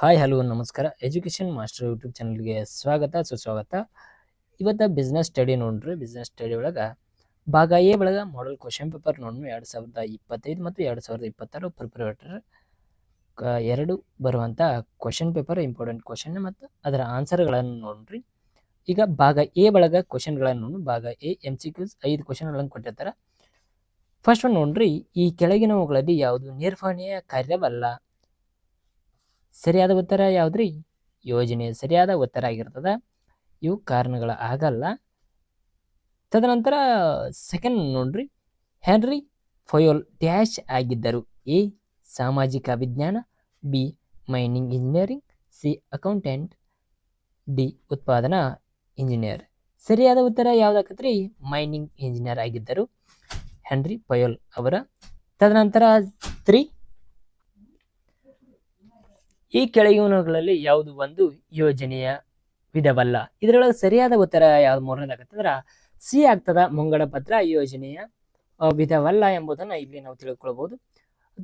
Hi hello ನಮಸ್ಕಾರ. Education master YouTube ಚಾನಲ್ಗೆ ಸ್ವಾಗತ ಸುಸ್ವಾಗತ. ಇವತ್ತು ಬಿಸ್ನೆಸ್ ಸ್ಟಡಿ ನೋಡ್ರಿ. ಬಿಸ್ನೆಸ್ ಸ್ಟಡಿ ಒಳಗೆ ಭಾಗ ಎ ಒಳಗೆ ಮಾಡೆಲ್ ಕ್ವಶನ್ ಪೇಪರ್ ನೋಡ್ರಿ 2025 ಮತ್ತು 2026 ಪ್ರಿಪರೇಟರ್ ಎರಡು ಬರುವಂಥ ಕ್ವಶನ್ ಪೇಪರ್ ಇಂಪಾರ್ಟೆಂಟ್ ಕ್ವಶನ್ ಮತ್ತು ಅದರ ಆನ್ಸರ್ಗಳನ್ನು ನೋಡ್ರಿ. ಈಗ ಭಾಗ ಎ ಒಳಗೆ ಕ್ವಶನ್ಗಳನ್ನು ನೋಡಿ. ಭಾಗ ಎ MCQs 5 ಕ್ವಶನ್ಗಳನ್ನು ಕೊಟ್ಟಿರ್ತಾರೆ. ಫಸ್ಟ್ ಒನ್ ನೋಡ್ರಿ, ಈ ಕೆಳಗಿನವುಗಳಲ್ಲಿ ಯಾವುದು ನಿರ್ವಹಣೆಯ ಕಾರ್ಯವಲ್ಲ? ಸರಿಯಾದ ಉತ್ತರ ಯಾವ್ದ್ರಿ? ಯೋಜನೆ ಸರಿಯಾದ ಉತ್ತರ ಆಗಿರ್ತದ. ಇವು ಕಾರಣಗಳ ಆಗಲ್ಲ. ತದನಂತರ ಸೆಕೆಂಡ್ ನೋಡ್ರಿ, ಹೆನ್ರಿ ಫಯೋಲ್ ಡ್ಯಾಶ್ ಆಗಿದ್ದರು? ಎ ಸಾಮಾಜಿಕ ವಿಜ್ಞಾನ, B mining engineering, C accountant, D ಉತ್ಪಾದನಾ ಇಂಜಿನಿಯರ್. ಸರಿಯಾದ ಉತ್ತರ ಯಾವ್ದಾಕತ್ರಿ? ಮೈನಿಂಗ್ ಇಂಜಿನಿಯರ್ ಆಗಿದ್ದರು ಹೆನ್ರಿ ಫಯೋಲ್ ಅವರ. ತದನಂತರ 3, ಈ ಕೆಳಗಿನವುಗಳಲ್ಲಿ ಯಾವುದು ಒಂದು ಯೋಜನೆಯ ವಿಧವಲ್ಲ? ಇದರೊಳಗೆ ಸರಿಯಾದ ಉತ್ತರ ಯಾವ್ದು ಮೂರನೇದಾಗತ್ತಂದ್ರ ಸಿ ಆಗ್ತದ. ಮುಂಗಡ ಪತ್ರ ಯೋಜನೆಯ ವಿಧವಲ್ಲ ಎಂಬುದನ್ನು ಇಲ್ಲಿ ನಾವು ತಿಳ್ಕೊಳ್ಬಹುದು.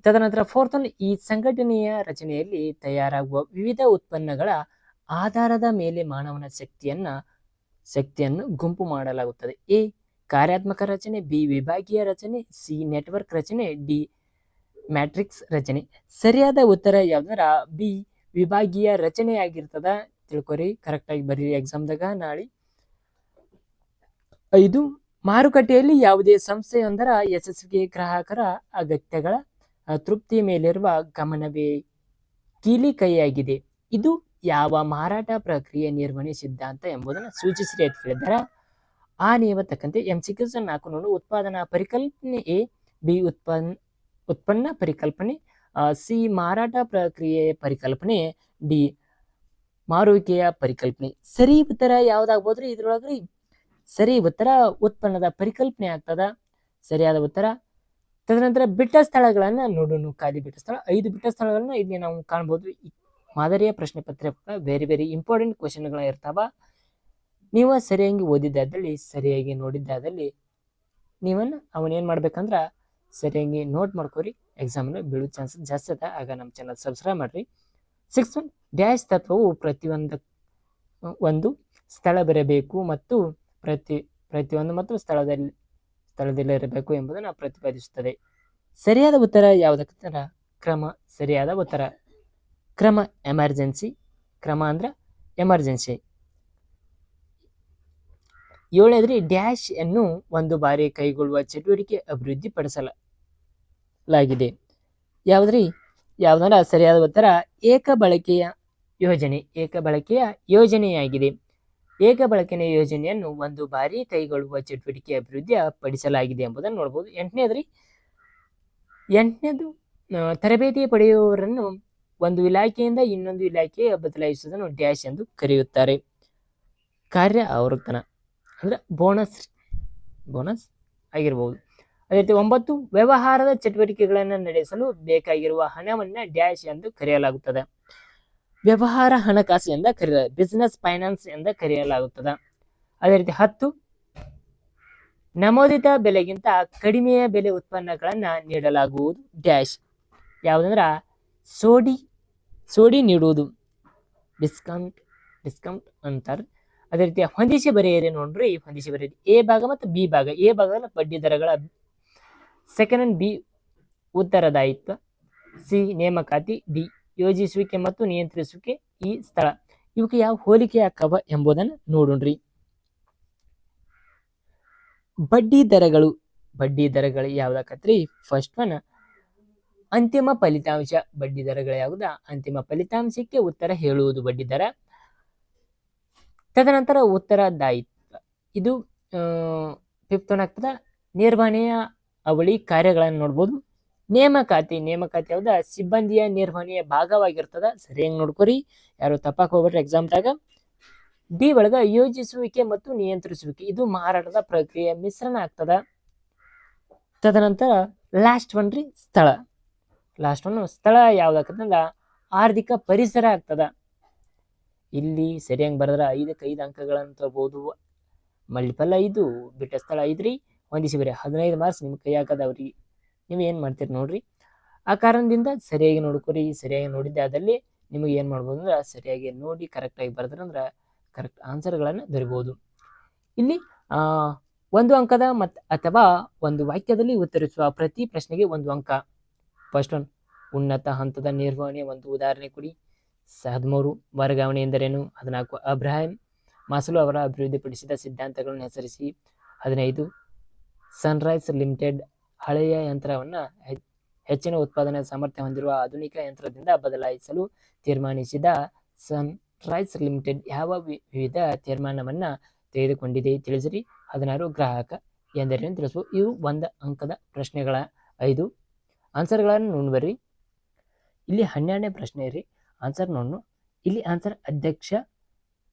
ತದನಂತರ ಫೋರ್ತ್ ಒನ್, ಈ ಸಂಘಟನೆಯ ರಚನೆಯಲ್ಲಿ ತಯಾರಾಗುವ ವಿವಿಧ ಉತ್ಪನ್ನಗಳ ಆಧಾರದ ಮೇಲೆ ಮಾನವನ ಶಕ್ತಿಯನ್ನು ಗುಂಪು ಮಾಡಲಾಗುತ್ತದೆ. ಎ ಕಾರ್ಯಾತ್ಮಕ ರಚನೆ, ಬಿ ವಿಭಾಗೀಯ ರಚನೆ, ಸಿ ನೆಟ್ವರ್ಕ್ ರಚನೆ, ಡಿ ಮ್ಯಾಟ್ರಿಕ್ಸ್ ರಚನೆ. ಸರಿಯಾದ ಉತ್ತರ ಯಾವ್ದಂದ್ರ ಬಿ ವಿಭಾಗೀಯ ರಚನೆ ಆಗಿರ್ತದ. ತಿಳ್ಕೊರಿ, ಕರೆಕ್ಟ್ ಆಗಿ ಬರೀ ಎಕ್ಸಾಮ್ದಾಗ ನಾಳೆ. 5, ಮಾರುಕಟ್ಟೆಯಲ್ಲಿ ಯಾವುದೇ ಸಂಸ್ಥೆಯೊಂದರ ಯಶಸ್ವಿಗೆ ಗ್ರಾಹಕರ ಅಗತ್ಯಗಳ ತೃಪ್ತಿಯ ಮೇಲಿರುವ ಗಮನವೇ ಕೀಲಿ ಕೈಯಾಗಿದೆ. ಇದು ಯಾವ ಮಾರಾಟ ಪ್ರಕ್ರಿಯೆ ನಿರ್ವಹಣೆ ಸಿದ್ಧಾಂತ ಎಂಬುದನ್ನು ಸೂಚಿಸಿರಿ ಅಂತ ಹೇಳಿದ್ದಾರೆ. ಆ ನಿಯಮ ತಕ್ಕಂತೆ MCQs 4 ನೋಡು. ಉತ್ಪಾದನಾ ಪರಿಕಲ್ಪನೆ ಎ, ಬಿ ಉತ್ಪನ್ನ ಪರಿಕಲ್ಪನೆ, ಸಿ ಮಾರಾಟ ಪ್ರಕ್ರಿಯೆಯ ಪರಿಕಲ್ಪನೆ, ಡಿ ಮಾರುವಿಕೆಯ ಪರಿಕಲ್ಪನೆ. ಸರಿ ಉತ್ತರ ಯಾವ್ದಾಗ್ಬೋದ್ರಿ? ಇದ್ರೊಳಗ್ರಿ ಸರಿ ಉತ್ತರ ಉತ್ಪನ್ನದ ಪರಿಕಲ್ಪನೆ ಆಗ್ತದ. ಸರಿಯಾದ ಉತ್ತರ. ತದನಂತರ ಬಿಟ್ಟ ಸ್ಥಳಗಳನ್ನ ನೋಡೋಣ. ಖಾಲಿ ಬಿಟ್ಟ ಸ್ಥಳ 5 ಬಿಟ್ಟ ಸ್ಥಳಗಳನ್ನ ಇಲ್ಲಿ ನಾವು ಕಾಣ್ಬೋದು. ಮಾದರಿಯ ಪ್ರಶ್ನೆ ಪತ್ರಿಕೆ ವೆರಿ ಇಂಪಾರ್ಟೆಂಟ್ ಕ್ವಶನ್ಗಳ ಇರ್ತಾವ. ನೀವು ಸರಿಯಾಗಿ ಓದಿದ್ದಾದಲ್ಲಿ, ಸರಿಯಾಗಿ ನೋಡಿದ್ದಾದಲ್ಲಿ ನೀವನ್ನ ಅವನೇನ್ ಮಾಡ್ಬೇಕಂದ್ರ ಸರಿಯಾಗಿ ನೋಟ್ ಮಾಡ್ಕೋರಿ. ಎಕ್ಸಾಮ್ನ ಬೀಳೋ ಚಾನ್ಸಸ್ ಜಾಸ್ತಿ ಅದ. ಆಗ ನಮ್ಮ ಚಾನಲ್ ಸಬ್ಸ್ಕ್ರೈಬ್ ಮಾಡ್ರಿ. 6 ಡ್ಯಾಶ್ ತತ್ವವು ಒಂದು ಸ್ಥಳ ಬರಬೇಕು ಮತ್ತು ಪ್ರತಿಯೊಂದು ಮತ್ತು ಸ್ಥಳದಲ್ಲಿರಬೇಕು ಎಂಬುದನ್ನು ಪ್ರತಿಪಾದಿಸುತ್ತದೆ. ಸರಿಯಾದ ಉತ್ತರ ಯಾವುದಕ್ಕಂದ್ರ ಕ್ರಮ ಸರಿಯಾದ ಉತ್ತರ. ಕ್ರಮ ಎಮರ್ಜೆನ್ಸಿ. ಕ್ರಮ ಅಂದ್ರ ಎಮರ್ಜೆನ್ಸಿ. 7 ಡ್ಯಾಶ್ ಅನ್ನು ಒಂದು ಬಾರಿ ಕೈಗೊಳ್ಳುವ ಚಟುವಟಿಕೆ ಅಭಿವೃದ್ಧಿ ಪಡಿಸಲಾಗಿದೆ. ಯಾವ್ದಂದ್ರ ಸರಿಯಾದ ಉತ್ತರ ಏಕ ಬಳಕೆಯ ಯೋಜನೆ. ಏಕ ಬಳಕೆಯ ಯೋಜನೆಯಾಗಿದೆ. ಏಕ ಬಳಕೆಯ ಯೋಜನೆಯನ್ನು ಒಂದು ಬಾರಿ ಕೈಗೊಳ್ಳುವ ಚಟುವಟಿಕೆ ಅಭಿವೃದ್ಧಿ ಪಡಿಸಲಾಗಿದೆ ಎಂಬುದನ್ನು ನೋಡ್ಬೋದು. 8ನೇದು ತರಬೇತಿ ಪಡೆಯುವವರನ್ನು ಒಂದು ಇಲಾಖೆಯಿಂದ ಇನ್ನೊಂದು ಇಲಾಖೆಗೆ ಬದಲಾಯಿಸುವುದನ್ನು ಡ್ಯಾಶ್ ಎಂದು ಕರೆಯುತ್ತಾರೆ. ಕಾರ್ಯ ಆವರ್ತನ ಅಂದ್ರೆ ಬೋನಸ್ ಆಗಿರ್ಬೋದು. ಅದೇ ರೀತಿ 9 ವ್ಯವಹಾರದ ಚಟುವಟಿಕೆಗಳನ್ನು ನಡೆಸಲು ಬೇಕಾಗಿರುವ ಹಣವನ್ನ ಡ್ಯಾಶ್ ಎಂದು ಕರೆಯಲಾಗುತ್ತದೆ. ವ್ಯವಹಾರ ಹಣಕಾಸು ಎಂದ ಕರೆಯಲಾಗುತ್ತದೆ. ಬಿಸಿನೆಸ್ ಫೈನಾನ್ಸ್ ಎಂದ ಕರೆಯಲಾಗುತ್ತದೆ. ಅದೇ ರೀತಿ 10 ನಮೂದಿತ ಬೆಲೆಗಿಂತ ಕಡಿಮೆಯ ಬೆಲೆ ಉತ್ಪನ್ನಗಳನ್ನ ನೀಡಲಾಗುವುದು ಡ್ಯಾಶ್. ಯಾವುದಂದ್ರ ಸೋಡಿ ನೀಡುವುದು, ಡಿಸ್ಕೌಂಟ್ ಅಂತಾರೆ. ಅದೇ ರೀತಿ ಹೊಂದಿಸಿ ಬರೆಯಿರಿ ನೋಡ್ರಿ. ಹೊಂದಿಸಿ ಬರೆಯಿರಿ ಎ ಭಾಗ ಮತ್ತು ಬಿ ಭಾಗ. ಎ ಭಾಗದಲ್ಲಿ ಬಡ್ಡಿ ದರಗಳ, ಸೆಕೆಂಡ್ ಬಿ ಉತ್ತರದಾಯಿತ್ವ, ಸಿ ನೇಮಕಾತಿ, ಡಿ ಯೋಜಿಸುವಿಕೆ ಮತ್ತು ನಿಯಂತ್ರಿಸುವಿಕೆ, ಈ ಸ್ಥಳ. ಇವಕ್ಕೆ ಯಾವ ಹೋಲಿಕೆ ಆಕ್ಕವ ಎಂಬುದನ್ನು ನೋಡೋಣ್ರಿ. ಬಡ್ಡಿ ದರಗಳು ಯಾವ್ದಾಕತ್ರಿ? ಫಸ್ಟ್ ಒನ್ ಅಂತಿಮ ಫಲಿತಾಂಶ. ಬಡ್ಡಿ ದರಗಳು ಯಾವ್ದ? ಅಂತಿಮ ಫಲಿತಾಂಶಕ್ಕೆ ಉತ್ತರ ಹೇಳುವುದು ಬಡ್ಡಿ ದರ. ತದನಂತರ ಉತ್ತರದಾಯಿತ್ವ. ಇದು 5th ಒನ್ ಆಗ್ತದ. ನಿರ್ವಹಣೆಯ ಅವಳಿ ಕಾರ್ಯಗಳನ್ನು ನೋಡ್ಬೋದು. ನೇಮಕಾತಿ ಯಾವ್ದ? ಸಿಬ್ಬಂದಿಯ ನಿರ್ವಹಣೆಯ ಭಾಗವಾಗಿರ್ತದ. ಸರಿಯಾಗಿ ನೋಡ್ಕೊರಿ, ಯಾರು ತಪ್ಪಾಕ್ ಹೋಗ್ಬೇಡ್ರಿ ಎಕ್ಸಾಮ್ದಾಗ. ಡಿ ಒಳಗ ಯೋಜಿಸುವಿಕೆ ಮತ್ತು ನಿಯಂತ್ರಿಸುವಿಕೆ. ಇದು ಮಾರಾಟದ ಪ್ರಕ್ರಿಯೆ ಮಿಶ್ರಣ ಆಗ್ತದ. ತದನಂತರ ಲಾಸ್ಟ್ ಒನ್ ರೀ ಸ್ಥಳ. ಸ್ಥಳ ಯಾವ್ದಾಕಂದ್ರ ಆರ್ಥಿಕ ಪರಿಸರ ಆಗ್ತದ. ಇಲ್ಲಿ ಸರಿಯಾಗಿ ಬರೆದ್ರ 5ಕ್ಕೆ 5 ಅಂಕಗಳನ್ನು ತಗೋಬಹುದು. ಮಲ್ಟಿಪಲ್ 5, ಬಿಟ್ಟ ಸ್ಥಳ 5 ರೀ. ಹೊಂದಿಸಿ ಬರೀ 15 ಮಾರ್ಕ್ಸ್ ನಿಮ್ ಕೈ ಹಾಕದವ್ರಿ. ನೀವು ಏನ್ ಮಾಡ್ತೀರಿ ನೋಡ್ರಿ. ಆ ಕಾರಣದಿಂದ ಸರಿಯಾಗಿ ನೋಡ್ಕೊರಿ. ಸರಿಯಾಗಿ ನೋಡಿದ್ದೆ ಆದಲ್ಲಿ ನಿಮಗೆ ಏನು ಮಾಡ್ಬೋದು ಅಂದ್ರೆ ಸರಿಯಾಗಿ ನೋಡಿ ಕರೆಕ್ಟಾಗಿ ಬರೆದ್ರಂದ್ರೆ ಕರೆಕ್ಟ್ ಆನ್ಸರ್ಗಳನ್ನು ದೊರಿಬೋದು. ಇಲ್ಲಿ ಒಂದು ಅಂಕದ ಅಥವಾ ಒಂದು ವಾಕ್ಯದಲ್ಲಿ ಉತ್ತರಿಸುವ ಪ್ರತಿ ಪ್ರಶ್ನೆಗೆ 1 ಅಂಕ. ಫಸ್ಟ್ ಒನ್, ಉನ್ನತ ಹಂತದ ನಿರ್ವಹಣೆ ಒಂದು ಉದಾಹರಣೆ ಕೊಡಿ. 13, ವರ್ಗಾವಣೆ ಎಂದರೇನು? 14, ಅಬ್ರಹಾಂ ಮಾಸ್ಲೋ ಅವರ ಅಭಿವೃದ್ಧಿಪಡಿಸಿದ ಸಿದ್ಧಾಂತಗಳನ್ನು ಹೆಸರಿಸಿ. 15, ಸನ್ರೈಸ್ ಲಿಮಿಟೆಡ್ ಹಳೆಯ ಯಂತ್ರವನ್ನು ಹೆಚ್ಚಿನ ಉತ್ಪಾದನಾ ಸಾಮರ್ಥ್ಯ ಹೊಂದಿರುವ ಆಧುನಿಕ ಯಂತ್ರದಿಂದ ಬದಲಾಯಿಸಲು ತೀರ್ಮಾನಿಸಿದ. ಸನ್ರೈಸ್ ಲಿಮಿಟೆಡ್ ಯಾವ ವಿವಿಧ ತೀರ್ಮಾನವನ್ನ ತೆಗೆದುಕೊಂಡಿದೆ ತಿಳಿಸಿರಿ. 16, ಗ್ರಾಹಕ ಎಂದರೇನು ತಿಳಿಸುವ. ಇವು 1 ಅಂಕದ ಪ್ರಶ್ನೆಗಳ 5 ಆನ್ಸರ್ಗಳನ್ನು ನೋಡ್ಬರ್ರಿ. ಇಲ್ಲಿ 12ನೇ ಪ್ರಶ್ನೆ ರೀ, ಆನ್ಸರ್ ನೋಡು. ಇಲ್ಲಿ ಆನ್ಸರ್ ಅಧ್ಯಕ್ಷ,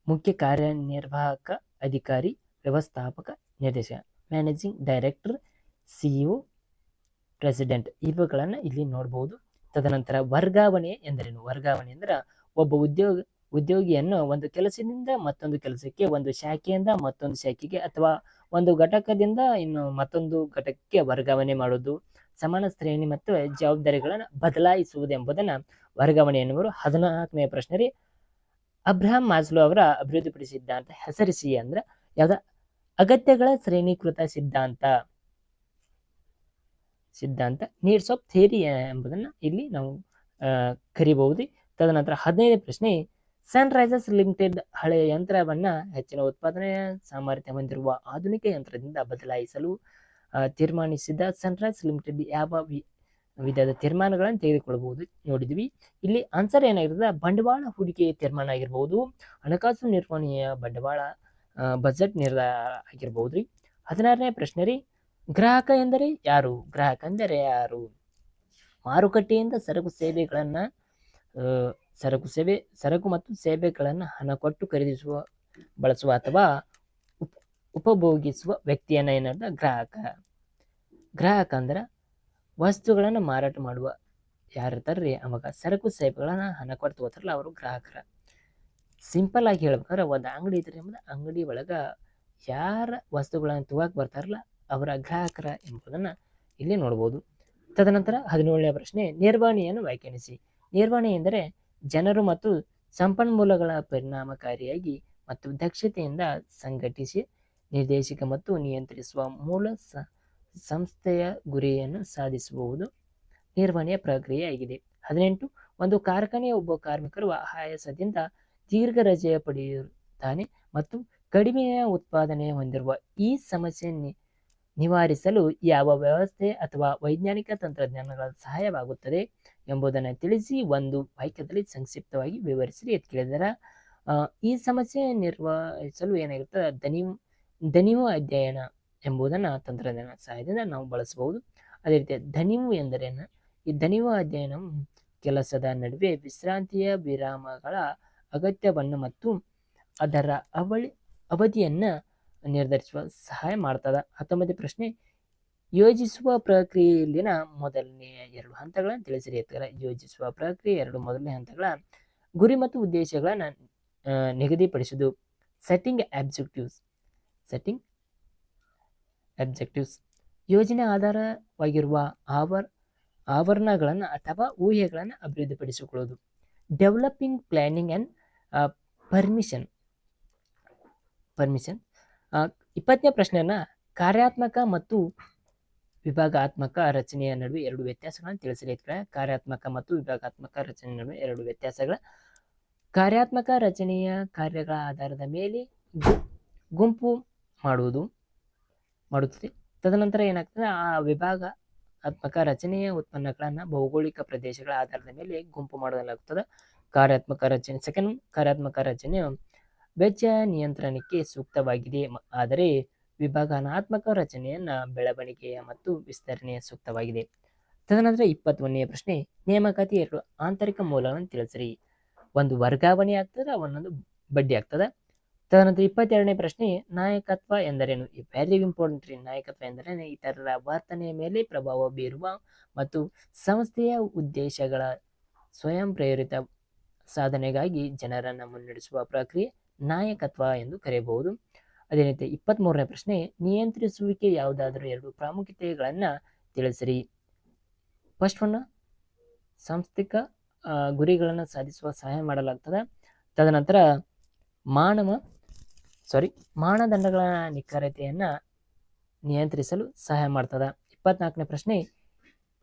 ಮುಖ್ಯ ಕಾರ್ಯನಿರ್ವಾಹಕ ಅಧಿಕಾರಿ, ವ್ಯವಸ್ಥಾಪಕ ನಿರ್ದೇಶಕ, ಮ್ಯಾನೇಜಿಂಗ್ ಡೈರೆಕ್ಟರ್, ಸಿಇಒ, ಪ್ರೆಸಿಡೆಂಟ್ ಇವುಗಳನ್ನು ಇಲ್ಲಿ ನೋಡ್ಬೋದು. ತದನಂತರ ವರ್ಗಾವಣೆ ಎಂದರೇನು? ವರ್ಗಾವಣೆ ಅಂದ್ರೆ ಒಬ್ಬ ಉದ್ಯೋಗಿಯನ್ನು ಒಂದು ಕೆಲಸದಿಂದ ಮತ್ತೊಂದು ಕೆಲಸಕ್ಕೆ, ಒಂದು ಶಾಖೆಯಿಂದ ಮತ್ತೊಂದು ಶಾಖೆಗೆ ಅಥವಾ ಒಂದು ಘಟಕದಿಂದ ಇನ್ನು ಮತ್ತೊಂದು ಘಟಕಕ್ಕೆ ವರ್ಗಾವಣೆ ಮಾಡುವುದು, ಸಮಾನ ಶ್ರೇಣಿ ಮತ್ತು ಜವಾಬ್ದಾರಿಗಳನ್ನು ಬದಲಾಯಿಸುವುದು ಎಂಬುದನ್ನು ವರ್ಗಾವಣೆ ಎನ್ನುವರು. 14ನೇ ಪ್ರಶ್ನೆ ರೀ, ಅಬ್ರಹಾಂ ಮಾಸ್ಲೋ ಅವರ ಅಭಿವೃದ್ಧಿಪಡಿಸಿದ ಸಿದ್ಧಾಂತ ಹೆಸರಿಸಿ ಅಂದ್ರೆ ಯಾವ್ದ? ಅಗತ್ಯಗಳ ಶ್ರೇಣೀಕೃತ ಸಿದ್ಧಾಂತ ನೀಡ್ಸ್ ಆಫ್ ಥಿಯರಿ ಎಂಬುದನ್ನು ಇಲ್ಲಿ ನಾವು ಕರಿಬಹುದು. ತದನಂತರ 15ನೇ ಪ್ರಶ್ನೆ, ಸನ್ರೈಸರ್ಸ್ ಲಿಮಿಟೆಡ್ ಹಳೆಯ ಯಂತ್ರವನ್ನ ಹೆಚ್ಚಿನ ಉತ್ಪಾದನೆಯ ಸಾಮರ್ಥ್ಯ ಹೊಂದಿರುವ ಆಧುನಿಕ ಯಂತ್ರದಿಂದ ಬದಲಾಯಿಸಲು ತೀರ್ಮಾನಿಸಿದ. ಸನ್ರೈಸ್ ಲಿಮಿಟೆಡ್ ಯಾವ ವಿಧದ ತೀರ್ಮಾನಗಳನ್ನು ತೆಗೆದುಕೊಳ್ಳಬಹುದು ನೋಡಿದ್ವಿ. ಇಲ್ಲಿ ಆನ್ಸರ್ ಏನಾಗಿರ್ತದೆ? ಬಂಡವಾಳ ಹೂಡಿಕೆ ತೀರ್ಮಾನ ಆಗಿರ್ಬೋದು, ಹಣಕಾಸು ನಿರ್ವಹಣೆಯ ಬಂಡವಾಳ ಬಜೆಟ್ ನಿರ್ಧಾರ ಆಗಿರ್ಬೋದ್ರಿ. 16ನೇ ಪ್ರಶ್ನೆ ರೀ, ಗ್ರಾಹಕ ಎಂದರೆ ಯಾರು? ಗ್ರಾಹಕ ಅಂದರೆ ಯಾರು? ಮಾರುಕಟ್ಟೆಯಿಂದ ಸರಕು ಮತ್ತು ಸೇವೆಗಳನ್ನು ಹಣ ಕೊಟ್ಟು ಖರೀದಿಸುವ, ಬಳಸುವ ಅಥವಾ ಉಪಭೋಗಿಸುವ ವ್ಯಕ್ತಿಯನ್ನ ಏನಂತ ಗ್ರಾಹಕ. ಗ್ರಾಹಕ ಅಂದ್ರೆ ವಸ್ತುಗಳನ್ನು ಮಾರಾಟ ಮಾಡುವ ಯಾರಿರ್ತಾರ್ರಿ ಅವಾಗ ಸರಕು ಸೇವೆಗಳನ್ನ ಹಣ ಕೊಟ್ಟು ತಗೋತಾರಲ್ಲ ಅವರು ಗ್ರಾಹಕರ. ಸಿಂಪಲ್ ಆಗಿ ಹೇಳ್ಬೇಕಂದ್ರೆ ಒಂದು ಅಂಗಡಿ ಇದ್ರೆ ಅಂಗಡಿ ಒಳಗ ಯಾರ ವಸ್ತುಗಳನ್ನು ತಗೋಕ್ ಬರ್ತಾರಲ್ಲ ಅವರ ಗ್ರಾಹಕರ ಎಂಬುದನ್ನ ಇಲ್ಲಿ ನೋಡ್ಬೋದು. ತದನಂತರ 17ನೇ ಪ್ರಶ್ನೆ, ನಿರ್ವಹಣೆಯನ್ನು ವ್ಯಾಖ್ಯಾನಿಸಿ. ನಿರ್ವಹಣೆ ಎಂದರೆ ಜನರು ಮತ್ತು ಸಂಪನ್ಮೂಲಗಳ ಪರಿಣಾಮಕಾರಿಯಾಗಿ ಮತ್ತು ದಕ್ಷತೆಯಿಂದ ಸಂಘಟಿಸಿ ನಿರ್ದೇಶಕ ಮತ್ತು ನಿಯಂತ್ರಿಸುವ ಮೂಲ ಸಂಸ್ಥೆಯ ಗುರಿಯನ್ನು ಸಾಧಿಸುವುದು ನಿರ್ವಹಣೆಯ ಪ್ರಕ್ರಿಯೆಯಾಗಿದೆ. 18, ಒಂದು ಕಾರ್ಖಾನೆಯ ಒಬ್ಬ ಕಾರ್ಮಿಕರು ಆಯಾಸದಿಂದ ದೀರ್ಘ ರಜೆ ಪಡೆಯುತ್ತಾನೆ ಮತ್ತು ಕಡಿಮೆಯ ಉತ್ಪಾದನೆ ಹೊಂದಿರುವ ಈ ಸಮಸ್ಯೆ ನಿವಾರಿಸಲು ಯಾವ ವ್ಯವಸ್ಥೆ ಅಥವಾ ವೈಜ್ಞಾನಿಕ ತಂತ್ರಜ್ಞಾನಗಳ ಸಹಾಯವಾಗುತ್ತದೆ ಎಂಬುದನ್ನು ತಿಳಿಸಿ ಒಂದು ವಾಕ್ಯದಲ್ಲಿ ಸಂಕ್ಷಿಪ್ತವಾಗಿ ವಿವರಿಸಿ ಅಂತ ಕೇಳಿದಾರೆ. ಈ ಸಮಸ್ಯೆ ನಿರ್ವಹಿಸಲು ಏನಾಗಿರ್ತದೆ? ದಣಿವು ಅಧ್ಯಯನ ಎಂಬುದನ್ನು ತಂತ್ರಜ್ಞಾನ ಸಹಾಯದಿಂದ ನಾವು ಬಳಸಬಹುದು. ಅದೇ ರೀತಿ ದಣಿವು ಎಂದರೇನು? ಈ ದಣಿವು ಅಧ್ಯಯನವು ಕೆಲಸದ ನಡುವೆ ವಿಶ್ರಾಂತಿಯ ವಿರಾಮಗಳ ಅಗತ್ಯವನ್ನು ಮತ್ತು ಅದರ ಅವಧಿಯನ್ನು ನಿರ್ಧರಿಸುವ ಸಹಾಯ ಮಾಡ್ತದ. 19ನೇ ಪ್ರಶ್ನೆ, ಯೋಜಿಸುವ ಪ್ರಕ್ರಿಯೆಯಲ್ಲಿನ ಮೊದಲನೆಯ 2 ಹಂತಗಳನ್ನು ತಿಳಿಸಿರಿ ಇರ್ತಾರೆ. ಯೋಜಿಸುವ ಪ್ರಕ್ರಿಯೆ 2 ಮೊದಲನೇ ಹಂತಗಳ ಗುರಿ ಮತ್ತು ಉದ್ದೇಶಗಳನ್ನು ನಿಗದಿಪಡಿಸುವುದು. ಸೆಟ್ಟಿಂಗ್ ಆಬ್ಜೆಕ್ಟಿವ್ಸ್ ಯೋಜನೆ ಆಧಾರವಾಗಿರುವ ಆವರಣಗಳನ್ನು ಅಥವಾ ಊಹೆಗಳನ್ನು ಅಭಿವೃದ್ಧಿಪಡಿಸಿಕೊಳ್ಳುವುದು. Developing planning and permission. 20ನೇ ಪ್ರಶ್ನೆಯನ್ನ ಕಾರ್ಯಾತ್ಮಕ ಮತ್ತು ವಿಭಾಗಾತ್ಮಕ ರಚನೆಯ ನಡುವೆ 2 ವ್ಯತ್ಯಾಸಗಳನ್ನು ತಿಳಿಸಿರಿ. ಕಾರ್ಯಾತ್ಮಕ ಮತ್ತು ವಿಭಾಗಾತ್ಮಕ ರಚನೆಯ ನಡುವೆ 2 ವ್ಯತ್ಯಾಸಗಳ. ಕಾರ್ಯಾತ್ಮಕ ರಚನೆಯ ಕಾರ್ಯಗಳ ಆಧಾರದ ಮೇಲೆ ಗುಂಪು ಮಾಡುತ್ತದೆ. ತದನಂತರ ಏನಾಗ್ತದೆ? ಆ ವಿಭಾಗಾತ್ಮಕ ರಚನೆಯ ಉತ್ಪನ್ನಗಳನ್ನು ಭೌಗೋಳಿಕ ಪ್ರದೇಶಗಳ ಆಧಾರದ ಮೇಲೆ ಗುಂಪು ಮಾಡಲಾಗುತ್ತದೆ. ಕಾರ್ಯಾತ್ಮಕ ರಚನೆಯು ವೆಚ್ಚ ನಿಯಂತ್ರಣಕ್ಕೆ ಸೂಕ್ತವಾಗಿದೆ, ಆದರೆ ವಿಭಾಗಾತ್ಮಕ ರಚನೆಯನ್ನ ಬೆಳವಣಿಗೆಯ ಮತ್ತು ವಿಸ್ತರಣೆಯ ಸೂಕ್ತವಾಗಿದೆ. ತದನಂತರ 21ನೇ ಪ್ರಶ್ನೆ, ನೇಮಕಾತಿ 2 ಆಂತರಿಕ ಮೂಲಗಳನ್ನು ತಿಳಿಸಿರಿ. ಒಂದು ವರ್ಗಾವಣೆ ಆಗ್ತದೆ, ಒಂದೊಂದು ಬಡ್ಡಿ ಆಗ್ತದೆ. ತದನಂತರ 22ನೇ ಪ್ರಶ್ನೆ, ನಾಯಕತ್ವ ಎಂದರೇನು? ವೆರಿ ಇಂಪಾರ್ಟೆಂಟ್ ರೀ. ನಾಯಕತ್ವ ಎಂದರೇನು? ಇತರರ ವರ್ತನೆಯ ಮೇಲೆ ಪ್ರಭಾವ ಬೀರುವ ಮತ್ತು ಸಂಸ್ಥೆಯ ಉದ್ದೇಶಗಳ ಸ್ವಯಂ ಪ್ರೇರಿತ ಸಾಧನೆಗಾಗಿ ಜನರನ್ನು ಮುನ್ನಡೆಸುವ ಪ್ರಕ್ರಿಯೆ ನಾಯಕತ್ವ ಎಂದು ಕರೆಯಬಹುದು. ಅದೇ ರೀತಿ 23ನೇ ಪ್ರಶ್ನೆ, ನಿಯಂತ್ರಿಸುವಿಕೆ ಯಾವುದಾದರೂ 2 ಪ್ರಾಮುಖ್ಯತೆಗಳನ್ನು ತಿಳಿಸಿರಿ. ಫಸ್ಟ್ ಒನ್ ಸಾಂಸ್ಥಿಕ ಗುರಿಗಳನ್ನು ಸಾಧಿಸುವ ಸಹಾಯ ಮಾಡಲಾಗ್ತದೆ. ತದನಂತರ ಮಾನದಂಡಗಳ ನಿಖರತೆಯನ್ನು ನಿಯಂತ್ರಿಸಲು ಸಹಾಯ ಮಾಡ್ತದೆ. 24ನೇ ಪ್ರಶ್ನೆ,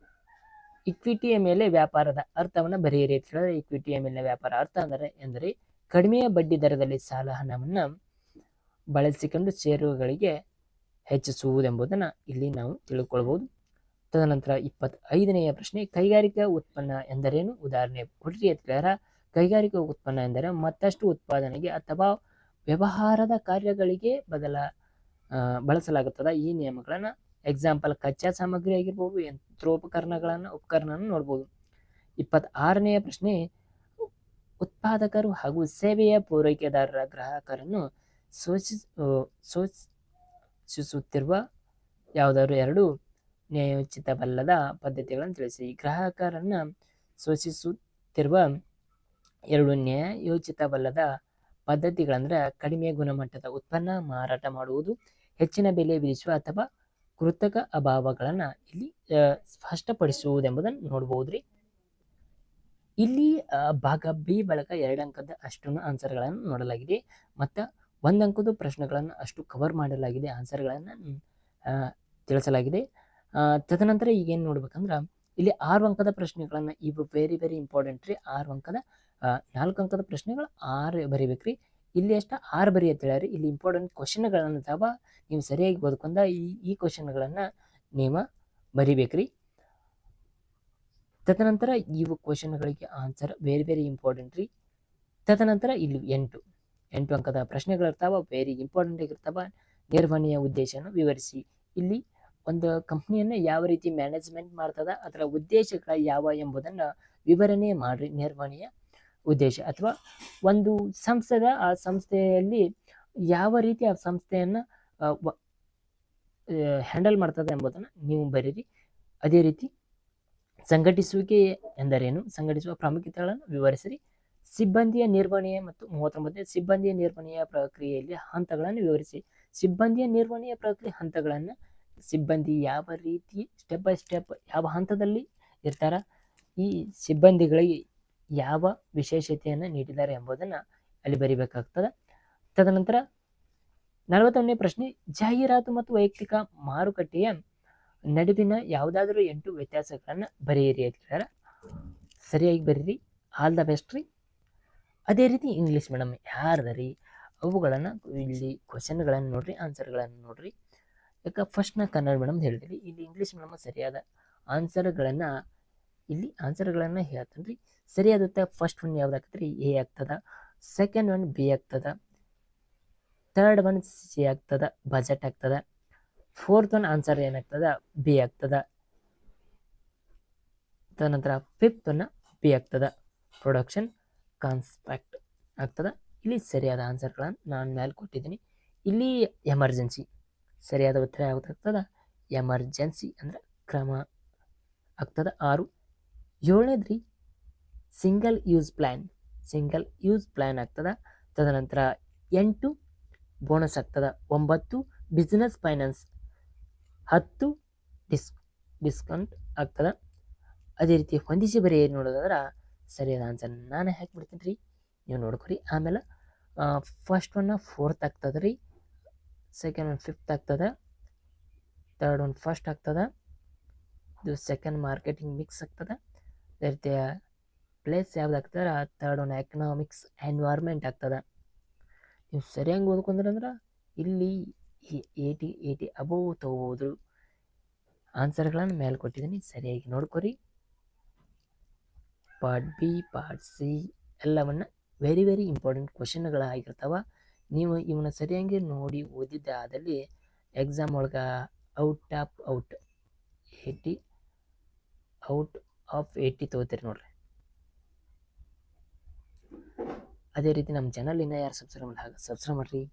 ಇಕ್ವಿಟಿಯ ಮೇಲೆ ವ್ಯಾಪಾರದ ಅರ್ಥವನ್ನು ಬರೆಯಿರಿ ಅಂತ ಹೇಳಿದ್ರೆ, ಇಕ್ವಿಟಿಯ ಮೇಲೆ ವ್ಯಾಪಾರ ಅರ್ಥ ಎಂದರೆ ಕಡಿಮೆ ಬಡ್ಡಿ ದರದಲ್ಲಿ ಸಾಲ ಹಣವನ್ನು ಬಳಸಿಕೊಂಡು ಷೇರುಗಳಿಗೆ ಹೆಚ್ಚಿಸುವುದೆಂಬುದನ್ನು ಇಲ್ಲಿ ನಾವು ತಿಳ್ಕೊಳ್ಬಹುದು. ತದನಂತರ 25ನೆಯ ಪ್ರಶ್ನೆ, ಕೈಗಾರಿಕಾ ಉತ್ಪನ್ನ ಎಂದರೇನು, ಉದಾಹರಣೆ ಕೊಡ್ರಿ ಅಂತ ಹೇಳ್ಯಾರ. ಕೈಗಾರಿಕಾ ಉತ್ಪನ್ನ ಎಂದರೆ ಮತ್ತಷ್ಟು ಉತ್ಪಾದನೆಗೆ ಅಥವಾ ವ್ಯವಹಾರದ ಕಾರ್ಯಗಳಿಗೆ ಬಳಸಲಾಗುತ್ತದೆ ಈ ನಿಯಮಗಳನ್ನು. ಎಕ್ಸಾಂಪಲ್ ಕಚ್ಚಾ ಸಾಮಗ್ರಿ ಆಗಿರ್ಬೋದು, ಉಪಕರಣ ನೋಡ್ಬೋದು. 26ನೆಯ ಪ್ರಶ್ನೆ, ಉತ್ಪಾದಕರು ಹಾಗೂ ಸೇವೆಯ ಪೂರೈಕೆದಾರರ ಗ್ರಾಹಕರನ್ನು ಶೋಷಿಸುತ್ತಿರುವ ಯಾವುದಾದ್ರು ಎರಡು ನ್ಯಾಯೋಚಿತವಲ್ಲದ ಪದ್ಧತಿಗಳನ್ನು ತಿಳಿಸಿ. ಗ್ರಾಹಕರನ್ನ ಶೋಷಿಸುತ್ತಿರುವ ಎರಡು ನ್ಯಾಯೋಚಿತವಲ್ಲದ ಪದ್ಧತಿಗಳಂದ್ರೆ ಕಡಿಮೆ ಗುಣಮಟ್ಟದ ಉತ್ಪನ್ನ ಮಾರಾಟ ಮಾಡುವುದು, ಹೆಚ್ಚಿನ ಬೆಲೆ ವಿಧಿಸುವ ಅಥವಾ ಕೃತಕ ಅಭಾವಗಳನ್ನ ಇಲ್ಲಿ ಸ್ಪಷ್ಟಪಡಿಸುವುದೆಂಬುದನ್ನು ನೋಡ್ಬೋದ್ರಿ. ಇಲ್ಲಿ ಭಾಗ ಬಿ ಬಳಕ 2 ಅಂಕದ ಅಷ್ಟು ಆನ್ಸರ್ಗಳನ್ನು ನೋಡಲಾಗಿದೆ ಮತ್ತು 1 ಅಂಕದ ಪ್ರಶ್ನೆಗಳನ್ನು ಅಷ್ಟು ಕವರ್ ಮಾಡಲಾಗಿದೆ, ಆನ್ಸರ್ಗಳನ್ನು ತಿಳಿಸಲಾಗಿದೆ. ತದನಂತರ ಈಗೇನು ನೋಡ್ಬೇಕಂದ್ರೆ ಇಲ್ಲಿ 6 ಅಂಕದ ಪ್ರಶ್ನೆಗಳನ್ನು, ಇವು ವೆರಿ ವೆರಿ ಇಂಪಾರ್ಟೆಂಟ್ ರೀ. 6 ಅಂಕದ 4 ಅಂಕದ ಪ್ರಶ್ನೆಗಳು 6 ಬರಿಬೇಕ್ರಿ. ಇಲ್ಲಿ ಅಷ್ಟ 6 ಬರಿ ಅಂತ ಹೇಳ್ಯಾರಿ. ಇಲ್ಲಿ ಇಂಪಾರ್ಟೆಂಟ್ ಕ್ವಶನ್ಗಳನ್ನು ಅಥವಾ ನೀವು ಸರಿಯಾಗಿ ಓದ್ಕೊಂಡ ಈ ಕ್ವಶನ್ಗಳನ್ನು ನೀವು ಬರಿಬೇಕ್ರಿ. ತದನಂತರ ಇವು ಕ್ವಶನ್ಗಳಿಗೆ ಆನ್ಸರ್ ವೆರಿ ವೆರಿ ಇಂಪಾರ್ಟೆಂಟ್ ರೀ. ತದನಂತರ ಇಲ್ಲಿ 8 ಅಂಕದ ಪ್ರಶ್ನೆಗಳಿರ್ತಾವ, ವೆರಿ ಇಂಪಾರ್ಟೆಂಟ್ ಆಗಿರ್ತಾವ. ನಿರ್ವಹಣೆಯ ಉದ್ದೇಶವನ್ನು ವಿವರಿಸಿ. ಇಲ್ಲಿ ಒಂದು ಕಂಪ್ನಿಯನ್ನು ಯಾವ ರೀತಿ ಮ್ಯಾನೇಜ್ಮೆಂಟ್ ಮಾಡ್ತದ, ಅದರ ಉದ್ದೇಶಗಳ ಯಾವ ಎಂಬುದನ್ನು ವಿವರಣೆ ಮಾಡ್ರಿ. ನಿರ್ವಹಣೆಯ ಉದ್ದೇಶ ಅಥವಾ ಒಂದು ಸಂಸ್ಥೆದ ಆ ಸಂಸ್ಥೆಯಲ್ಲಿ ಯಾವ ರೀತಿ ಆ ಸಂಸ್ಥೆಯನ್ನು ಹ್ಯಾಂಡಲ್ ಮಾಡ್ತದೆ ಎಂಬುದನ್ನು ನೀವು ಬರೀರಿ. ಅದೇ ರೀತಿ ಸಂಘಟಿಸುವಿಕೆ ಎಂದರೇನು, ಸಂಘಟಿಸುವ ಪ್ರಾಮುಖ್ಯತೆಗಳನ್ನು ವಿವರಿಸಿರಿ. ಸಿಬ್ಬಂದಿಯ ನಿರ್ವಹಣೆಯ ಮತ್ತು 39 ಸಿಬ್ಬಂದಿಯ ನಿರ್ವಹಣೆಯ ಪ್ರಕ್ರಿಯೆಯಲ್ಲಿ ಹಂತಗಳನ್ನು ವಿವರಿಸಿ. ಸಿಬ್ಬಂದಿಯ ನಿರ್ವಹಣೆಯ ಪ್ರಕ್ರಿಯೆ ಹಂತಗಳನ್ನು, ಸಿಬ್ಬಂದಿ ಯಾವ ರೀತಿ ಸ್ಟೆಪ್ ಬೈ ಸ್ಟೆಪ್ ಯಾವ ಹಂತದಲ್ಲಿ ಇರ್ತಾರ, ಈ ಸಿಬ್ಬಂದಿಗಳಿಗೆ ಯಾವ ವಿಶೇಷತೆಯನ್ನು ನೀಡಿದ್ದಾರೆ ಎಂಬುದನ್ನು ಅಲ್ಲಿ ಬರಿಬೇಕಾಗ್ತದೆ. ತದನಂತರ 41ನೇ ಪ್ರಶ್ನೆ, ಜಾಹೀರಾತು ಮತ್ತು ವೈಯಕ್ತಿಕ ಮಾರುಕಟ್ಟೆಯ ನಡುವಿನ ಯಾವುದಾದ್ರೂ 8 ವ್ಯತ್ಯಾಸಗಳನ್ನು ಬರೆಯಿರಿ ಅಂತ ಹೇಳ್ಯಾರ. ಸರಿಯಾಗಿ ಬರೀರಿ. ಆಲ್ ದ ಬೆಸ್ಟ್ ರೀ. ಅದೇ ರೀತಿ ಇಂಗ್ಲೀಷ್ ಮೇಡಮ್ ಯಾರ್ದರಿ ಅವುಗಳನ್ನು ಇಲ್ಲಿ ಕ್ವಶನ್ಗಳನ್ನು ನೋಡ್ರಿ, ಆನ್ಸರ್ಗಳನ್ನು ನೋಡ್ರಿ. ಯಾಕೆ ಫಸ್ಟ್ ನಾ ಕನ್ನಡ ಮೇಡಮ್ ಹೇಳಿದ್ರಿ, ಇಲ್ಲಿ ಇಂಗ್ಲೀಷ್ ಮೇಡಮ್ ಸರಿಯಾದ ಆನ್ಸರ್ಗಳನ್ನು ಹೇಳ್ತೇನೆ ರೀ. ಸರಿಯಾದ ಫಸ್ಟ್ ಒನ್ ಯಾವ್ದು ಆಗ್ತದೆ ರೀ, ಎ ಆಗ್ತದ. ಸೆಕೆಂಡ್ ಒನ್ ಬಿ ಆಗ್ತದ. ಥರ್ಡ್ ಒನ್ ಸಿ ಆಗ್ತದ, ಬಜೆಟ್ ಆಗ್ತದ. ಫೋರ್ತ್ ಒನ್ ಆನ್ಸರ್ ಏನಾಗ್ತದ, ಬಿ ಆಗ್ತದ. ತದನಂತರ ಫಿಫ್ತ್ ಒನ್ ಬಿ ಆಗ್ತದ, ಪ್ರೊಡಕ್ಷನ್ ಕಾನ್ಸ್ಪೆಕ್ಟ್ ಆಗ್ತದ. ಇಲ್ಲಿ ಸರಿಯಾದ ಆನ್ಸರ್ಗಳನ್ನು ನಾನು ಮೇಲೆ ಕೊಟ್ಟಿದ್ದೀನಿ. ಇಲ್ಲಿ ಎಮರ್ಜೆನ್ಸಿ ಸರಿಯಾದ ಉತ್ತರ ಯಾವ್ದಾಗ್ತದ, ಎಮರ್ಜೆನ್ಸಿ ಅಂದರೆ ಕ್ರಮ ಆಗ್ತದ 6. 7ನೇದ್ರಿ ಸಿಂಗಲ್ ಯೂಸ್ ಪ್ಲ್ಯಾನ್ ಆಗ್ತದ. ತದನಂತರ 8 ಬೋನಸ್ ಆಗ್ತದ. 9 ಬಿಸ್ನೆಸ್ ಫೈನಾನ್ಸ್. 10 ಡಿಸ್ಕೌಂಟ್ ಆಗ್ತದ. ಅದೇ ರೀತಿ ಹೊಂದಿಸಿ ಬರೀ ನೋಡೋದಾದ್ರೆ ಸರಿಯಾದ ಆನ್ಸರ್ ನಾನೇ ಹಾಕಿಬಿಡ್ತೀನಿ ರೀ, ನೀವು ನೋಡ್ಕೊರಿ. ಆಮೇಲೆ ಫಸ್ಟ್ ಒನ್ 4th ಆಗ್ತದ ರೀ, ಸೆಕೆಂಡ್ ಒನ್ 5th ಆಗ್ತದ, ಥರ್ಡ್ ಒನ್ ಫಸ್ಟ್ ಆಗ್ತದ, ಇದು ಸೆಕೆಂಡ್ ಮಾರ್ಕೆಟಿಂಗ್ ಮಿಕ್ಸ್ ಆಗ್ತದ. ಅದೇ ರೀತಿ ಪ್ಲೇಸ್ ಯಾವ್ದು ಆಗ್ತದ, ಥರ್ಡ್ ಒನ್ ಎಕನಾಮಿಕ್ಸ್ ಎನ್ವೈರ್ಮೆಂಟ್ ಆಗ್ತದ. ನೀವು ಸರಿಯಾಗಿ ಓದ್ಕೊಂಡ್ರಂದ್ರೆ ಇಲ್ಲಿ 80 ಅಬೋವ್ ತಗೋಬೋದು. ಆನ್ಸರ್ಗಳನ್ನು ಮೇಲೆ ಕೊಟ್ಟಿದ್ದೀನಿ, ಸರಿಯಾಗಿ ನೋಡ್ಕೊರಿ. ಪಾರ್ಟ್ ಬಿ, ಪಾರ್ಟ್ ಸಿ ಎಲ್ಲವನ್ನು ವೆರಿ ವೆರಿ ಇಂಪಾರ್ಟೆಂಟ್ ಕ್ವಶನ್ಗಳಾಗಿರ್ತಾವ. ನೀವು ಇವನ್ನ ಸರಿಯಾಗಿ ನೋಡಿ ಓದಿದ್ದ ಆದಲ್ಲಿ ಎಕ್ಸಾಮ್ ಒಳಗೆ ಔಟ್ ಆಫ್ 80 ತಗೋತೀರಿ ನೋಡ್ರಿ. ಅದೇ ರೀತಿ ನಮ್ಮ ಚಾನಲ್ ಇನ್ನೂ ಯಾರು ಸಬ್ಸ್ಕ್ರೈಬ್ ಮಾಡಿರಿ.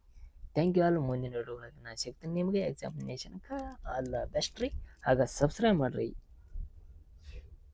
Thank you all. ಮುಂದಿನ ವಿಡಿಯೋ ಒಳಗೆ ನಾನು ಸಿಗ್ತೀನಿ ನಿಮಗೆ ಎಕ್ಸಾಮಿನೇಷನ್ಗೆ. ಆಲ್ ದ ಬೆಸ್ಟ್ ರೀ. ಹಾಗೆ ಸಬ್ಸ್ಕ್ರೈಬ್ ಮಾಡಿರಿ.